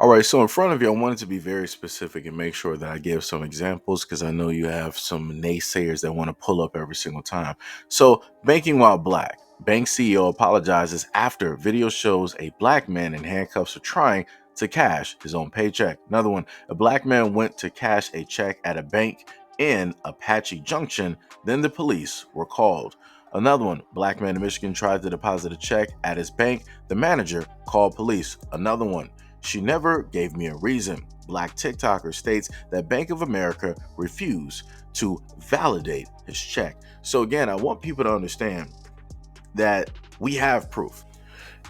All right, so in front of you, I wanted to be very specific and make sure that I give some examples because I know you have some naysayers that want to pull up every single time. So, banking while black. Bank CEO apologizes after video shows a black man in handcuffs are trying to cash his own paycheck. Another one, a black man went to cash a check at a bank in Apache Junction, then the police were called. Another one, black man in Michigan tried to deposit a check at his bank. The manager called police. Another one, she never gave me a reason. Black TikToker states that Bank of America refused to validate his check. So again, I want people to understand that we have proof.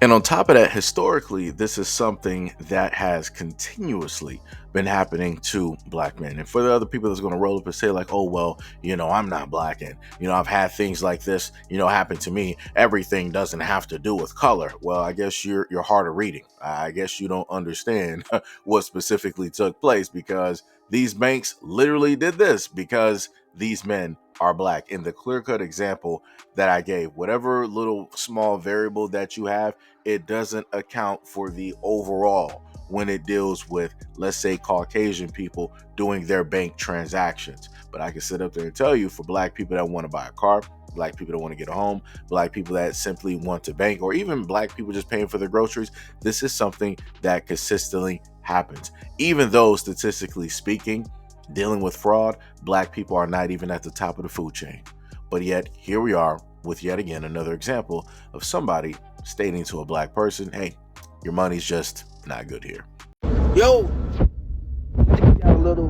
And on top of that, historically, this is something that has continuously been happening to black men. And for the other people that's going to roll up and say like, oh, well, I'm not black and, I've had things like this, happen to me. Everything doesn't have to do with color. Well, I guess you're hard of reading. I guess you don't understand what specifically took place because these banks literally did this because these men are black. In the clear-cut example that I gave, whatever little small variable that you have, it doesn't account for the overall when it deals with, let's say, Caucasian people doing their bank transactions. But I can sit up there and tell you, for black people that want to buy a car, black people that want to get a home, black people that simply want to bank, or even black people just paying for their groceries, this is something that consistently happens. Even though statistically speaking, dealing with fraud, black people are not even at the top of the food chain. But yet, here we are with yet again another example of somebody stating to a black person, hey, your money's just not good here. Yo, got a little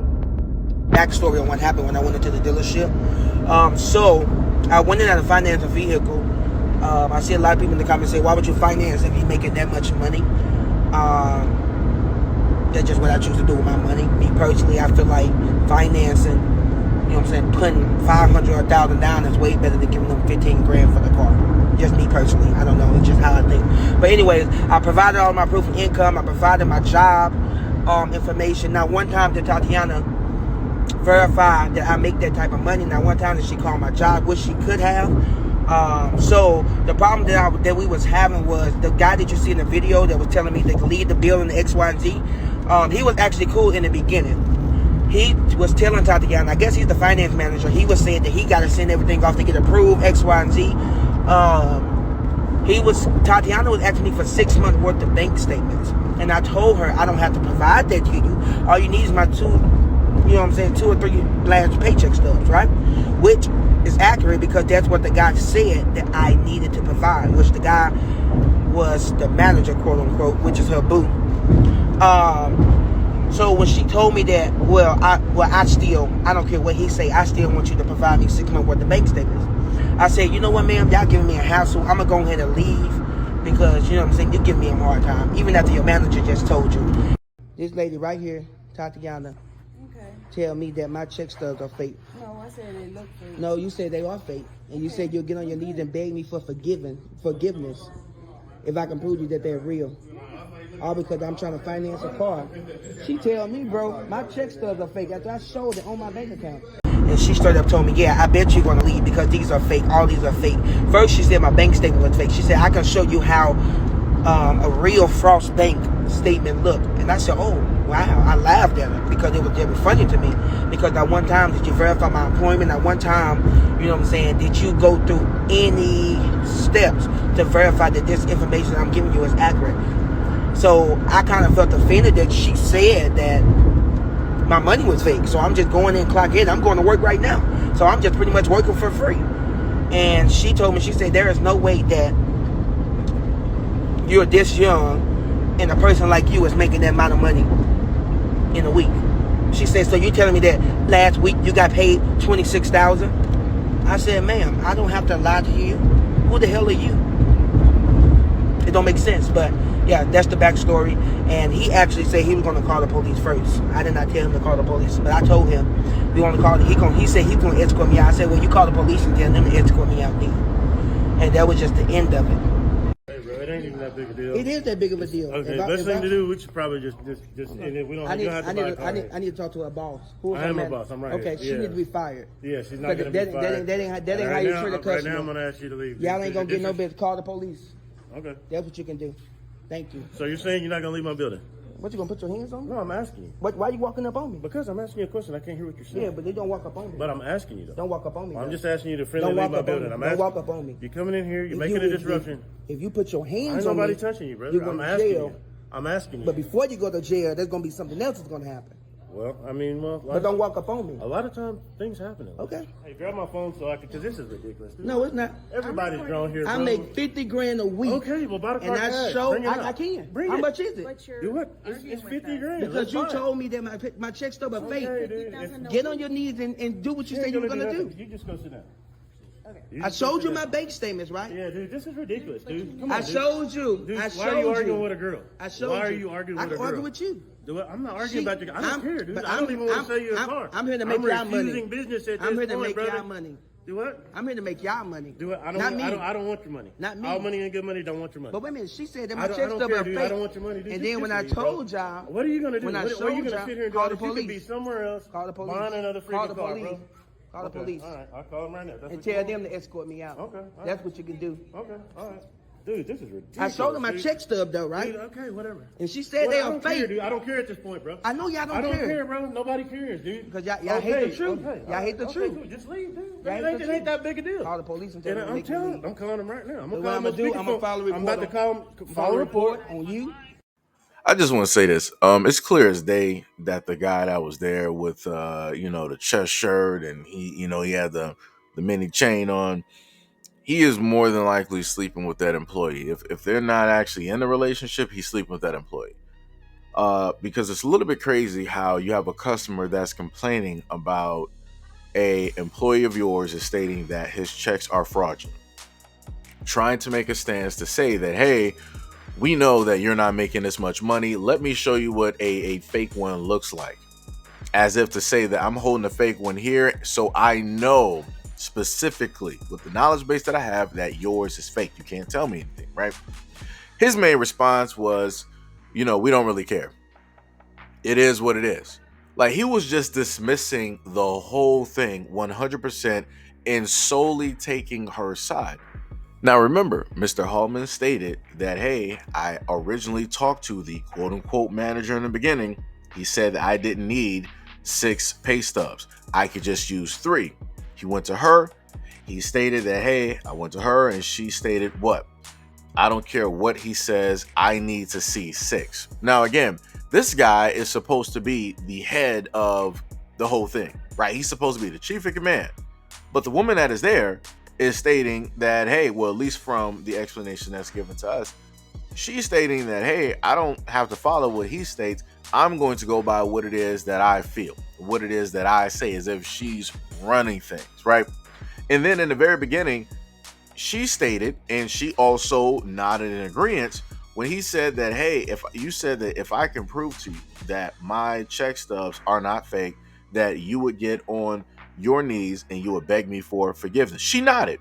backstory on what happened when I went into the dealership. So I went in to finance a vehicle. I see a lot of people in the comments say, why would you finance if you're making that much money? That's just what I choose to do with my money. Me personally, I feel like financing, putting $500 or $1,000 down is way better than giving them 15 grand for the car. Just me personally. I don't know. It's just how I think. But anyways, I provided all my proof of income. I provided my job information. Now, one time did Tatiana verify that I make that type of money. Now, one time did she call my job, which she could have. So the problem that we was having was the guy that you see in the video that was telling me to leave the bill in the X, Y, and Z. He was actually cool in the beginning. He was telling Tatiana, I guess he's the finance manager, he was saying that he got to send everything off to get approved, X, Y, and Z. Tatiana was asking me for 6 months worth of bank statements. And I told her I don't have to provide that to you. All you need is my 2 or 3 last paycheck stubs, right? Which is accurate because that's what the guy said that I needed to provide, which the guy was the manager, quote unquote, which is her boo. So when she told me that, I don't care what he say, I still want you to provide me 6 months worth of bank statements. I said, you know what, ma'am, y'all giving me a hassle. I'm going to go ahead and leave because, you're giving me a hard time, even after your manager just told you. This lady right here, Tatiana, tell me that my check stubs are fake. No, I said they look fake. No, you said they are fake. And you said you'll get on your knees and beg me for forgiveness if I can prove to you that they're real. All because I'm trying to finance a car. She tell me, bro, my check stubs are fake after I showed it on my bank account. And she straight up told me, yeah, I bet you're going to leave because these are fake. All these are fake. First, she said my bank statement was fake. She said, I can show you how a real Frost Bank statement looked. And I said, oh, wow. I laughed at her because it was funny to me. Because at one time, did you verify my employment? At one time, did you go through any steps to verify that this information I'm giving you is accurate? So I kind of felt offended that she said that my money was fake. So I'm just going in, clock in. I'm going to work right now. So I'm just pretty much working for free. And she told me, she said, there is no way that you're this young and a person like you is making that amount of money in a week. She said, so you telling me that last week you got paid $26,000? I said, ma'am, I don't have to lie to you. Who the hell are you? It don't make sense, but yeah, that's the backstory. And he actually said he was going to call the police first. I did not tell him to call the police, but I told him we want to call. He said he's going to escort me out. I said, well, you call the police and tell them to escort me out then. And that was just the end of it. Hey, bro, it ain't even that big a deal. It is that big of a deal. Okay, best thing to do, we should probably just and if we don't. I need to talk to her boss. I am a boss. I'm right. Okay, here. she needs to be fired. Yeah, she's not gonna be fired. That ain't how you treat a customer. Right now, I'm gonna ask you to leave. Y'all ain't gonna get no business. Call the police. Okay. That's what you can do. Thank you. So you're saying you're not gonna leave my building? What, you gonna put your hands on me? No, I'm asking you. Why you walking up on me? Because I'm asking you a question. I can't hear what you're saying. Yeah, but they don't walk up on me. But I'm asking you though. Don't walk up on me. Well, I'm though. just asking you to friendly Don't leave walk my up on building. me. I'm Don't asking walk up on me. You're coming in here. You're If making you- a if- disruption. If you put your hands Ain't on nobody me, touching you, brother. you're I'm going to asking jail. you. I'm asking you. But before you go to jail, there's gonna be something else that's gonna happen. Well, I mean, But don't walk up on me. a lot of times things happen. Okay. Hey, grab my phone so I can, because this is ridiculous. Dude. No, it's not. Everybody's grown here. I bro. make $50,000 a week. Okay, well, buy the car And I cash. show Bring it I up. can. Bring How it. much is it? What's your Do what? It's argument with 50 that? grand. Because Let's you buy it. told me that my check stub are fake. Okay, dude. $50,000 Get on your knees and do what you said you were gonna do. You just go sit down. Okay. You I just go showed sit you my down. bank statements, right? Yeah, dude, this is ridiculous, dude. Come on, I dude. showed you. Dude, I why showed are you arguing you. with a girl? I showed Why are you. you arguing I with a can girl? argue with you. Do it. I'm not arguing She- about your. I don't care, dude. but I don't even want to sell you a I'm- car. I'm here to make y'all money. refusing business at I'm this here to point, make brother. y'all money. Do what? I'm here to make y'all money. Do it. I don't. Not want, me. I don't want your money. Not me. All money and good money don't want your money. But wait a minute, she said that I my don't- check I don't stub care, are dude. fake. I don't want your money, dude. And Just then when I listen to me, bro. told y'all, What are you gonna do? when I What are you showed gonna y'all, sit here and do? call the You could be police. somewhere else. Call the police. Buying another Call freaking the car, police. bro. Call the Okay, police. All right, I'll call them right now. That's And what tell you them want? to escort me out. Okay, all right. That's what you can do. Okay, all right. Dude, this is ridiculous. I showed her my dude. check stub though, right? Dude, okay, whatever. And she said Well, they I are don't care, fake. dude. I don't care at this point, bro. I know y'all don't I don't care. care, bro. Nobody cares, dude. Because y'all hate the truth. Okay. Y'all hate the Okay, truth. cool. Just leave, dude. Y'all hate It the ain't that big a deal. Call the police and tell And them to I'm make you telling leave. I'm calling them right now. I'm So gonna what call I'm them gonna do, I'm gonna file a report. I'm about to call them. File a report on you. I just want to say this. It's clear as day that the guy that was there with, the chest shirt and he had the mini chain on, he is more than likely sleeping with that employee. If they're not actually in a relationship, he's sleeping with that employee. Because it's a little bit crazy how you have a customer that's complaining about a employee of yours is stating that his checks are fraudulent, trying to make a stance to say that, hey, we know that you're not making this much money. Let me show you what a fake one looks like. As if to say that I'm holding a fake one here, so I know specifically with the knowledge base that I have that yours is fake. You can't tell me anything, right? His main response was, we don't really care. It is what it is. Like, he was just dismissing the whole thing 100% and solely taking her side. Now remember, Mr. Hallman stated that, hey, I originally talked to the quote-unquote manager in the beginning. He said that I didn't need 6 pay stubs. I could just use 3. He went to her. He stated that, hey, I went to her, and she stated what? I don't care what he says. I need to see 6. Now, again, this guy is supposed to be the head of the whole thing, right? He's supposed to be the chief of command. But the woman that is there is stating that, hey, well, at least from the explanation that's given to us, she's stating that, hey, I don't have to follow what he states. I'm going to go by what it is that I feel, what it is that I say, as if she's running things, right? And then in the very beginning, she stated, and she also nodded in agreement when he said that, hey, if you said that if I can prove to you that my check stubs are not fake, that you would get on your knees and you would beg me for forgiveness. She nodded,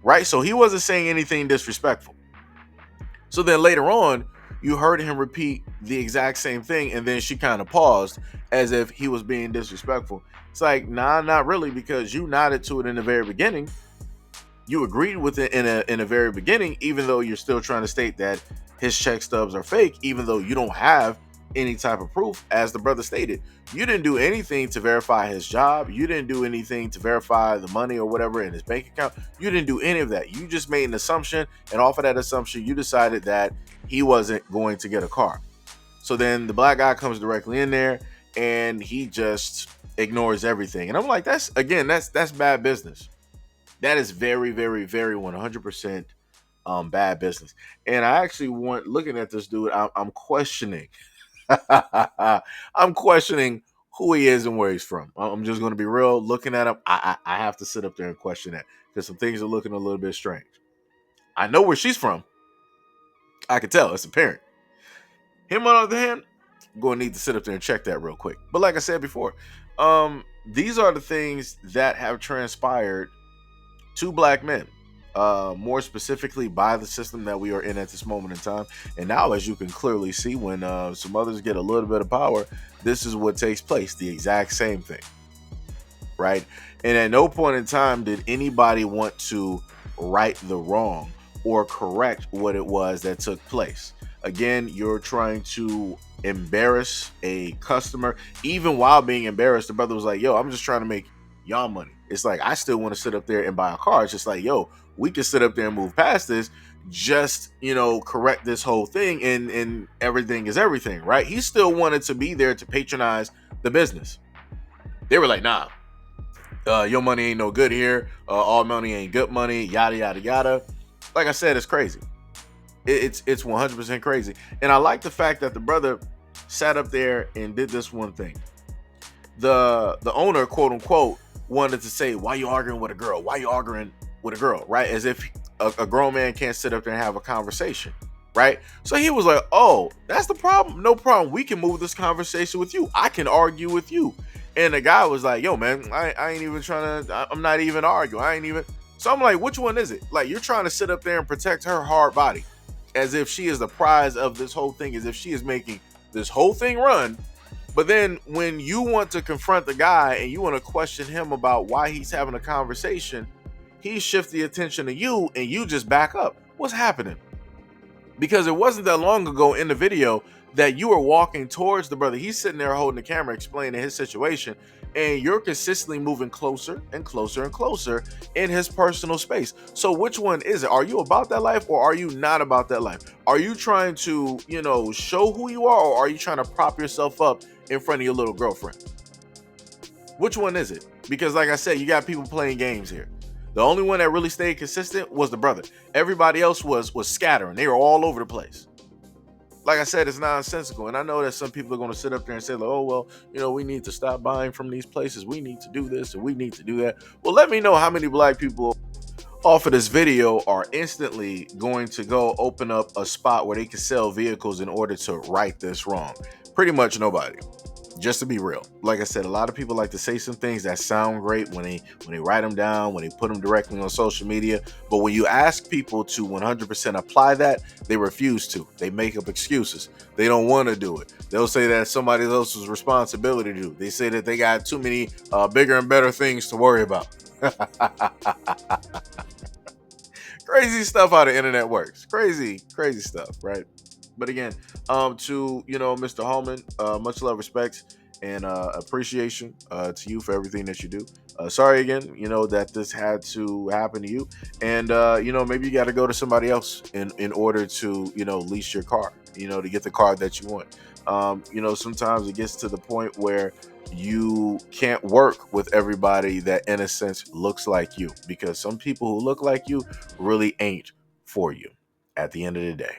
right? So he wasn't saying anything disrespectful. So then later on, you heard him repeat the exact same thing, and then she kind of paused as if he was being disrespectful. It's like, nah, not really, because you nodded to it in the very beginning. You agreed with it in a very beginning, even though you're still trying to state that his check stubs are fake, even though you don't have any type of proof. As the brother stated, you didn't do anything to verify his job. You didn't do anything to verify the money or whatever in his bank account. You didn't do any of that. You just made an assumption, and off of that assumption, you decided that he wasn't going to get a car. So then the black guy comes directly in there, and he just ignores everything. And I'm like, that's bad business. That is very, very, very 100% bad business. And I actually looking at this dude, I'm questioning. I'm questioning who he is and where he's from. I'm just going to be real. Looking at him, I have to sit up there and question that, because some things are looking a little bit strange. I know where she's from. I can tell. It's apparent. Him, on the other hand, I'm going to need to sit up there and check that real quick. But like I said before, these are the things that have transpired to black men, more specifically by the system that we are in at this moment in time. And now, as you can clearly see, when some others get a little bit of power, this is what takes place. The exact same thing, right? And at no point in time did anybody want to right the wrong or correct what it was that took place. Again, you're trying to embarrass a customer. Even while being embarrassed, the brother was like, yo, I'm just trying to make y'all money. It's like, I still want to sit up there and buy a car. It's just like, yo, we can sit up there and move past this. Just, correct this whole thing, and everything is everything, right? He still wanted to be there to patronize the business. They were like, nah, your money ain't no good here. All money ain't good money, yada, yada, yada. Like I said, it's crazy. It's 100% crazy. And I like the fact that the brother sat up there and did this one thing. The owner, quote unquote, wanted to say, why you arguing with a girl? Why you arguing with a girl? Right? As if a grown man can't sit up there and have a conversation. Right? So he was like, oh, that's the problem. No problem. We can move this conversation with you. I can argue with you. And the guy was like, yo, man, I ain't even trying to, I'm not even arguing. I ain't even. So I'm like, which one is it? Like, you're trying to sit up there and protect her hard body as if she is the prize of this whole thing, as if she is making this whole thing run. But then when you want to confront the guy and you want to question him about why he's having a conversation, he shifts the attention to you and you just back up. What's happening? Because it wasn't that long ago in the video that you were walking towards the brother. He's sitting there holding the camera, explaining his situation, and you're consistently moving closer and closer and closer in his personal space. So which one is it? Are you about that life, or are you not about that life? Are you trying to, show who you are, or are you trying to prop yourself up in front of your little girlfriend? Which one is it? Because like I said, you got people playing games here. The only one that really stayed consistent was the brother. Everybody else was scattering. They were all over the place. Like I said, it's nonsensical. And I know that some people are going to sit up there and say, like, oh, well, we need to stop buying from these places. We need to do this and we need to do that. Well, let me know how many black people off of this video are instantly going to go open up a spot where they can sell vehicles in order to right this wrong. Pretty much nobody. Just to be real, like I said, a lot of people like to say some things that sound great when they write them down, when they put them directly on social media. But when you ask people to 100% apply that, they refuse to. They make up excuses. They don't want to do it. They'll say that it's somebody else's responsibility to do. They say that they got too many bigger and better things to worry about. Crazy stuff how the internet works. Crazy stuff, right? But again, to Mr. Hallman, much love, respect, and appreciation to you for everything that you do. Sorry again, that this had to happen to you, and maybe you got to go to somebody else in order to lease your car, to get the car that you want. Sometimes it gets to the point where you can't work with everybody that in a sense looks like you, because some people who look like you really ain't for you at the end of the day.